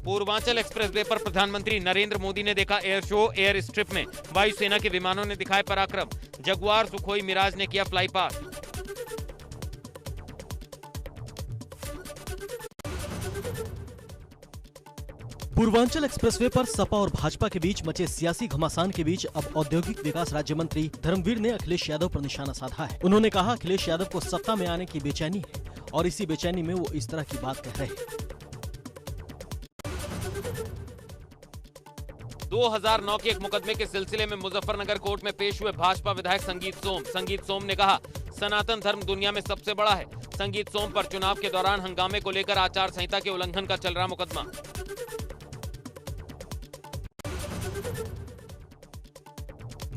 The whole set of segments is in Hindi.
पूर्वांचल एक्सप्रेसवे पर प्रधानमंत्री नरेंद्र मोदी ने देखा एयर शो। एयर स्ट्रिप में वायुसेना के विमानों ने दिखाए पराक्रम। जगुआर, सुखोई, मिराज ने किया फ्लाई पास। पूर्वांचल एक्सप्रेसवे पर सपा और भाजपा के बीच मचे सियासी घमासान के बीच अब औद्योगिक विकास राज्य मंत्री धर्मवीर ने अखिलेश यादव पर निशाना साधा है। उन्होंने कहा अखिलेश यादव को सत्ता में आने की बेचैनी है और इसी बेचैनी में वो इस तरह की बात कह रहे हैं। 2009 के एक मुकदमे के सिलसिले में मुजफ्फरनगर कोर्ट में पेश हुए भाजपा विधायक संगीत सोम ने कहा सनातन धर्म दुनिया में सबसे बड़ा है। संगीत सोम पर चुनाव के दौरान हंगामे को लेकर आचार संहिता के उल्लंघन का चल रहा मुकदमा।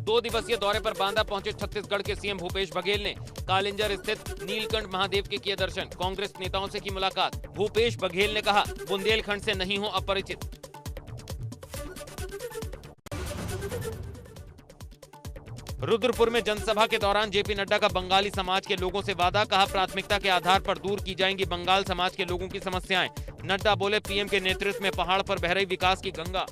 दो दिवसीय दौरे पर बांदा पहुंचे छत्तीसगढ़ के सीएम भूपेश बघेल ने कालिंजर स्थित नीलकंठ महादेव के किए दर्शन। कांग्रेस नेताओं से की मुलाकात। भूपेश बघेल ने कहा बुंदेलखंड से नहीं हो अपरिचित। रुद्रपुर में जनसभा के दौरान जेपी नड्डा का बंगाली समाज के लोगों से वादा। कहा प्राथमिकता के आधार पर दूर की जाएंगी बंगाल समाज के लोगों की समस्याएं। नड्डा बोले पीएम के नेतृत्व में पहाड़ पर बह रही विकास की गंगा।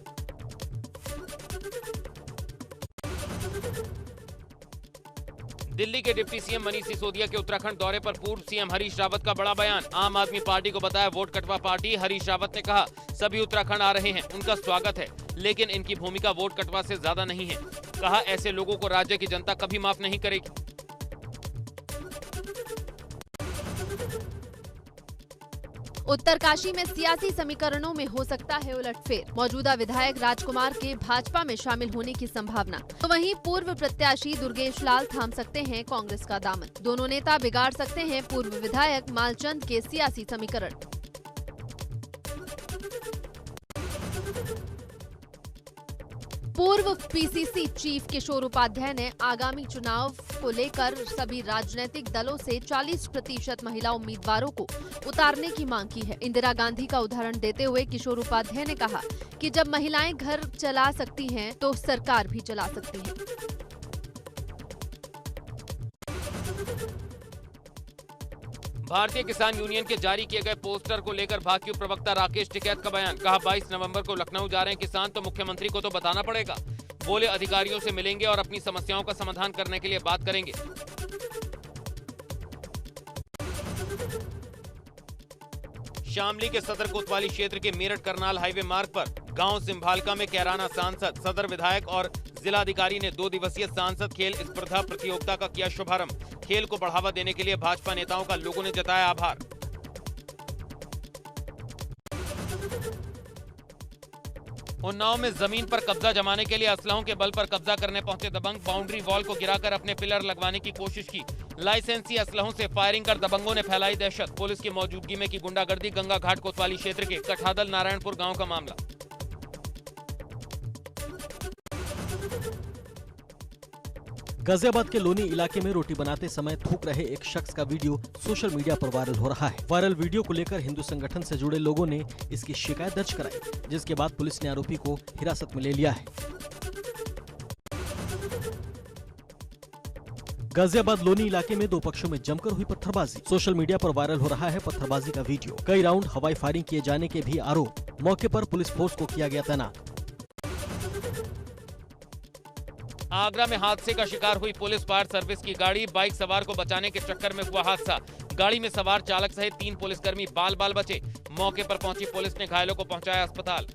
दिल्ली के डिप्टी सीएम मनीष सिसोदिया के उत्तराखंड दौरे पर पूर्व सीएम हरीश रावत का बड़ा बयान। आम आदमी पार्टी को बताया वोट कटवा पार्टी। हरीश रावत ने कहा सभी उत्तराखंड आ रहे हैं, उनका स्वागत है, लेकिन इनकी भूमिका वोट कटवा से ज्यादा नहीं है। कहा ऐसे लोगों को राज्य की जनता कभी माफ नहीं करेगी। उत्तरकाशी में सियासी समीकरणों में हो सकता है उलटफेर। मौजूदा विधायक राजकुमार के भाजपा में शामिल होने की संभावना। तो वहीं पूर्व प्रत्याशी दुर्गेश लाल थाम सकते हैं कांग्रेस का दामन। दोनों नेता बिगाड़ सकते हैं पूर्व विधायक मालचंद के सियासी समीकरण। पूर्व पीसीसी चीफ किशोर उपाध्याय ने आगामी चुनाव को लेकर सभी राजनीतिक दलों से 40% महिला उम्मीदवारों को उतारने की मांग की है। इंदिरा गांधी का उदाहरण देते हुए किशोर उपाध्याय ने कहा कि जब महिलाएं घर चला सकती हैं तो सरकार भी चला सकती है। भारतीय किसान यूनियन के जारी किए गए पोस्टर को लेकर भाजपा प्रवक्ता राकेश टिकैत का बयान। कहा 22 नवंबर को लखनऊ जा रहे हैं किसान तो मुख्यमंत्री को तो बताना पड़ेगा। बोले अधिकारियों से मिलेंगे और अपनी समस्याओं का समाधान करने के लिए बात करेंगे। शामली के सदर कोतवाली क्षेत्र के मेरठ करनाल हाईवे मार्ग पर गांव सिंभालका में कैराना सांसद, सदर विधायक और जिलाधिकारी ने 2 दिवसीय सांसद खेल स्पर्धा प्रतियोगिता का किया शुभारंभ। खेल को बढ़ावा देने के लिए भाजपा नेताओं का लोगों ने जताया आभार। उन्नाव में जमीन पर कब्जा जमाने के लिए असलहों के बल पर कब्जा करने पहुंचे दबंग। बाउंड्री वॉल को गिराकर अपने पिलर लगवाने की कोशिश की। लाइसेंसी असलहों से फायरिंग कर दबंगों ने फैलाई दहशत। पुलिस की मौजूदगी में की गुंडागर्दी। गंगा घाट कोतवाली क्षेत्र के कठादल नारायणपुर गांव का मामला। गाजियाबाद के लोनी इलाके में रोटी बनाते समय थूक रहे एक शख्स का वीडियो सोशल मीडिया पर वायरल हो रहा है। वायरल वीडियो को लेकर हिंदू संगठन से जुड़े लोगों ने इसकी शिकायत दर्ज कराई, जिसके बाद पुलिस ने आरोपी को हिरासत में ले लिया है। गाजियाबाद लोनी इलाके में 2 पक्षों में जमकर हुई पत्थरबाजी। सोशल मीडिया पर वायरल हो रहा है पत्थरबाजी का वीडियो। कई राउंड हवाई फायरिंग किए जाने के भी आरोप। मौके पर पुलिस फोर्स को किया गया तैनात। आगरा में हादसे का शिकार हुई पुलिस फायर सर्विस की गाड़ी। बाइक सवार को बचाने के चक्कर में हुआ हादसा। गाड़ी में सवार चालक सहित 3 पुलिसकर्मी बाल बाल बचे। मौके पर पहुंची पुलिस ने घायलों को पहुंचाया अस्पताल।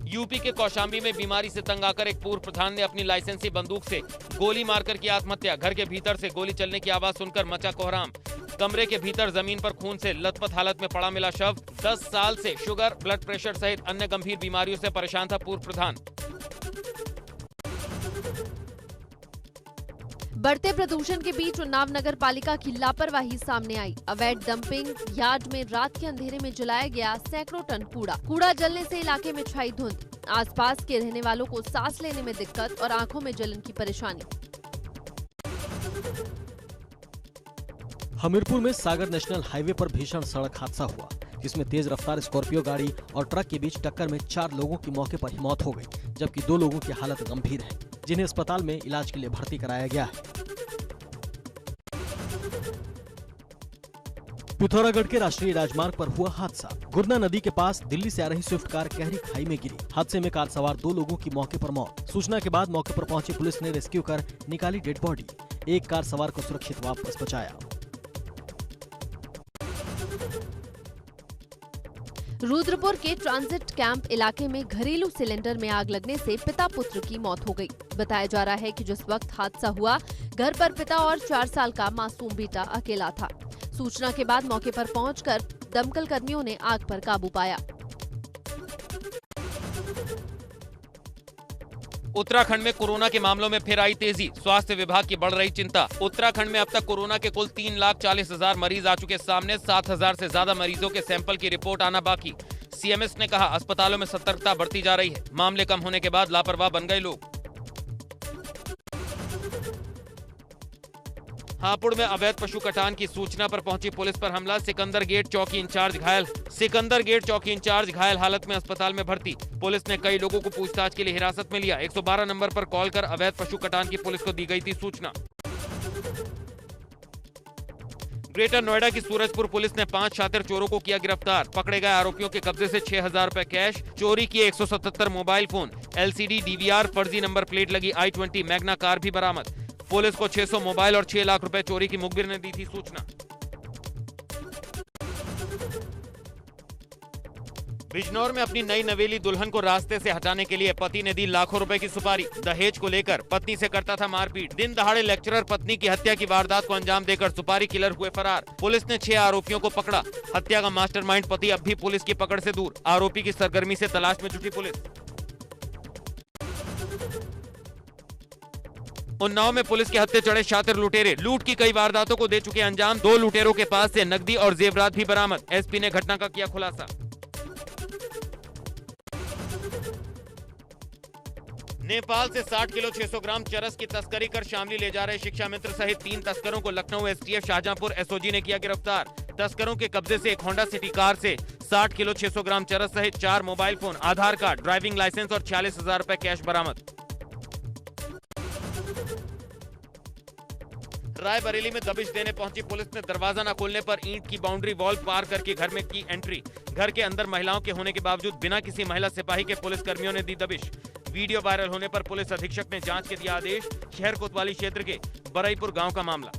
यूपी के कौशाम्बी में बीमारी से तंग आकर एक पूर्व प्रधान ने अपनी लाइसेंसी बंदूक से गोली मारकर की आत्महत्या। घर के भीतर से गोली चलने की आवाज सुनकर मचा कोहराम। कमरे के भीतर जमीन पर खून से लथपथ हालत में पड़ा मिला शव। 10 साल से शुगर, ब्लड प्रेशर सहित अन्य गंभीर बीमारियों से परेशान था पूर्व प्रधान। बढ़ते प्रदूषण के बीच उन्नाव नगर पालिका की लापरवाही सामने आई। अवैध डंपिंग यार्ड में रात के अंधेरे में जलाया गया सैकड़ों टन कूड़ा जलने से इलाके में छाई धुंध। आसपास के रहने वालों को सांस लेने में दिक्कत और आंखों में जलन की परेशानी। हमीरपुर में सागर नेशनल हाईवे पर भीषण सड़क हादसा हुआ, जिसमें तेज रफ्तार स्कॉर्पियो गाड़ी और ट्रक के बीच टक्कर में 4 लोगों की मौके पर ही मौत हो गई, जबकि 2 लोगों की हालत गंभीर है, जिन्हें अस्पताल में इलाज के लिए भर्ती कराया गया है। पिथौरागढ़ के राष्ट्रीय राजमार्ग पर हुआ हादसा। गुरना नदी के पास दिल्ली से आ रही स्विफ्ट कार गहरी खाई में गिरी। हादसे में कार सवार 2 लोगों की मौके पर मौत। सूचना के बाद मौके पर पहुंची पुलिस ने रेस्क्यू कर निकाली डेड बॉडी। एक कार सवार को सुरक्षित वापस बचाया। रुद्रपुर के ट्रांजिट कैंप इलाके में घरेलू सिलेंडर में आग लगने से पिता पुत्र की मौत हो गई। बताया जा रहा है कि जिस वक्त हादसा हुआ, घर पर पिता और 4 साल का मासूम बेटा अकेला था। सूचना के बाद मौके पर पहुंचकर दमकल कर्मियों ने आग पर काबू पाया। उत्तराखंड में कोरोना के मामलों में फिर आई तेजी। स्वास्थ्य विभाग की बढ़ रही चिंता। उत्तराखंड में अब तक कोरोना के कुल 3,40,000 मरीज आ चुके सामने। 7,000 से ज्यादा मरीजों के सैंपल की रिपोर्ट आना बाकी। सीएमएस ने कहा, अस्पतालों में सतर्कता बढ़ती जा रही है। मामले कम होने के बाद लापरवाह बन गए लोग। हापुड़ में अवैध पशु कटान की सूचना पर पहुंची पुलिस पर हमला। सिकंदर गेट चौकी इंचार्ज घायल हालत में अस्पताल में भर्ती। पुलिस ने कई लोगों को पूछताछ के लिए हिरासत में लिया। 112 नंबर पर कॉल कर अवैध पशु कटान की पुलिस को दी गई थी सूचना। ग्रेटर नोएडा की सूरजपुर पुलिस ने 5 शातिर चोरों को किया गिरफ्तार। पकड़े गए आरोपियों के कब्जे से 6,000 रुपए कैश, चोरी किए 177 मोबाइल फोन, LCD DVR, फर्जी नंबर प्लेट लगी i20 मैग्ना कार भी बरामद। पुलिस को 600 मोबाइल और 6 लाख रुपए चोरी की मुखबिर ने दी थी सूचना। बिजनौर में अपनी नई नवेली दुल्हन को रास्ते से हटाने के लिए पति ने दी लाखों रुपए की सुपारी। दहेज को लेकर पत्नी से करता था मारपीट। दिन दहाड़े लेक्चरर पत्नी की हत्या की वारदात को अंजाम देकर सुपारी किलर हुए फरार। पुलिस ने 6 आरोपियों को पकड़ा। हत्या का मास्टरमाइंड पति अब भी पुलिस की पकड़ से दूर। आरोपी की सरगर्मी से तलाश में जुटी पुलिस। उन्नाव में पुलिस के हत्थे चढ़े शातिर लुटेरे। लूट की कई वारदातों को दे चुके अंजाम। 2 लुटेरों के पास से नकदी और जेवरात भी बरामद। एसपी ने घटना का किया खुलासा। नेपाल से 60 किलो 600 ग्राम चरस की तस्करी कर शामली ले जा रहे शिक्षा मित्र सहित 3 तस्करों को लखनऊ STF शाहजहांपुर SOG ने किया गिरफ्तार। तस्करों के कब्जे से एक होंडा सिटी कार से 60 किलो 600 ग्राम चरस सहित 4 मोबाइल फोन, आधार कार्ड, ड्राइविंग लाइसेंस और 46,000 रुपए कैश बरामद। रायबरेली में दबिश देने पहुंची पुलिस ने दरवाजा न खोलने पर ईंट की बाउंड्री वॉल पार करके घर में की एंट्री। घर के अंदर महिलाओं के होने के बावजूद बिना किसी महिला सिपाही के पुलिस कर्मियों ने दी दबिश। वीडियो वायरल होने पर पुलिस अधीक्षक ने जांच के दिया आदेश। शहर कोतवाली क्षेत्र के बरईपुर गांव का मामला।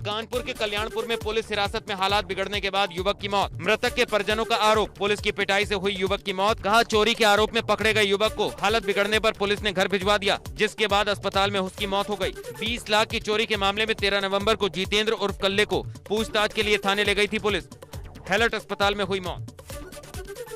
कानपुर के कल्याणपुर में पुलिस हिरासत में हालात बिगड़ने के बाद युवक की मौत। मृतक के परिजनों का आरोप, पुलिस की पिटाई से हुई युवक की मौत। कहा, चोरी के आरोप में पकड़े गए युवक को हालत बिगड़ने पर पुलिस ने घर भिजवा दिया, जिसके बाद अस्पताल में उसकी मौत हो गई। 20 लाख की चोरी के मामले में 13 नवंबर को जितेंद्र उर्फ कल्ले को पूछताछ के लिए थाने ले गई थी पुलिस। हैलट अस्पताल में हुई मौत।